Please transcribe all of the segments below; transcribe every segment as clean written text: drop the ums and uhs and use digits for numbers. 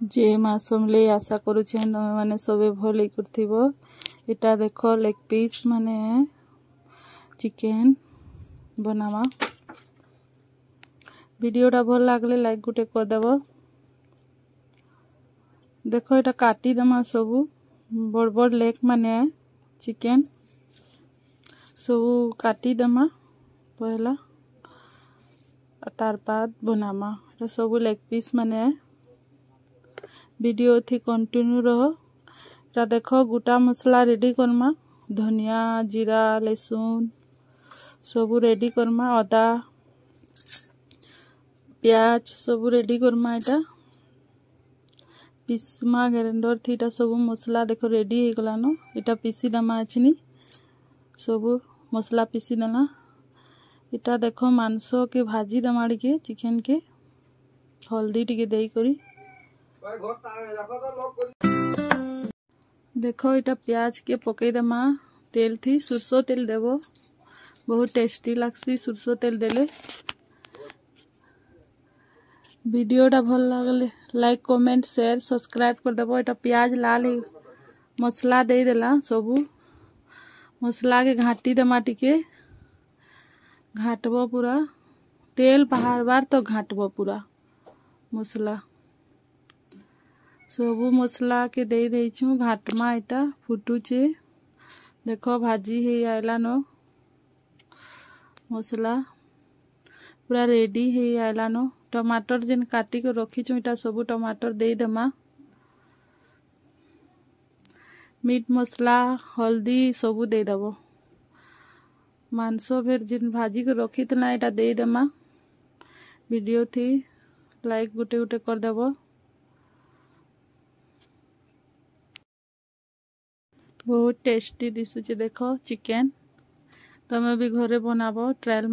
जे मासमले आशा करुचे तमे माने सबे भले करथिबो। एटा देखो लेग पीस माने चिकन बनावा। वीडियोटा भल लागले लाइक गुटे कर देबो। देखो एटा काटी दमा सबू बड़ बड़ लेग माने चिकन सबू काटी दमा पहला तार बाद बनामा। एटा सबू लेग पीस माने वीडियो थी कंटिन्यू रहो। एटा देखो गोटा मसला रेडी करमा धनिया जीरा लहसुन सबू रेडी करमा अदा प्याज सबू रेडी करमा। एटा पिसमा ग्राइंडर थी एटा सबू मसला देखो रेडी हो गलानो। एटा पीसी दमा आछनी सबू मसला पीसी देना। एटा देखो मांसो के भाजी दमाड़ी के चिकन के हल्दी टिके देई करी देखो एटा प्याज के पकई दमा तेल थी सुरसो तेल देवो बहुत टेस्टी लागसी सुरसो तेल देले। वीडियोटा भल लागले लाइक कमेंट शेयर सब्सक्राइब कर देबो। एटा प्याज लाल ही मसला दे देला सबू मसला के घाटी दमा टिके घाटबो पूरा तेल बाहर बार तो घाटबो पूरा मसला सबू मसला के दे देइछु घाटमा। एटा फुटुचे देखो भाजी हे आइला नो मसला पूरा रेडी हे आइला नो। टमाटर जेन काटी के रखीछु एटा सबू टमाटर दे दमा। मीट मसला हल्दी सबू दे दबो। मांसो फिर जिन भाजी को रखी तना एटा दे दमा। वीडियो थी लाइक गुटे गुटे कर देबो। बहुत टेस्टी दिसुचे देखो चिकन तमे भी घरे बनाबो ट्रायल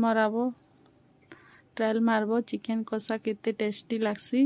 मारबो चिकन कषा केते टेस्टी लागसी।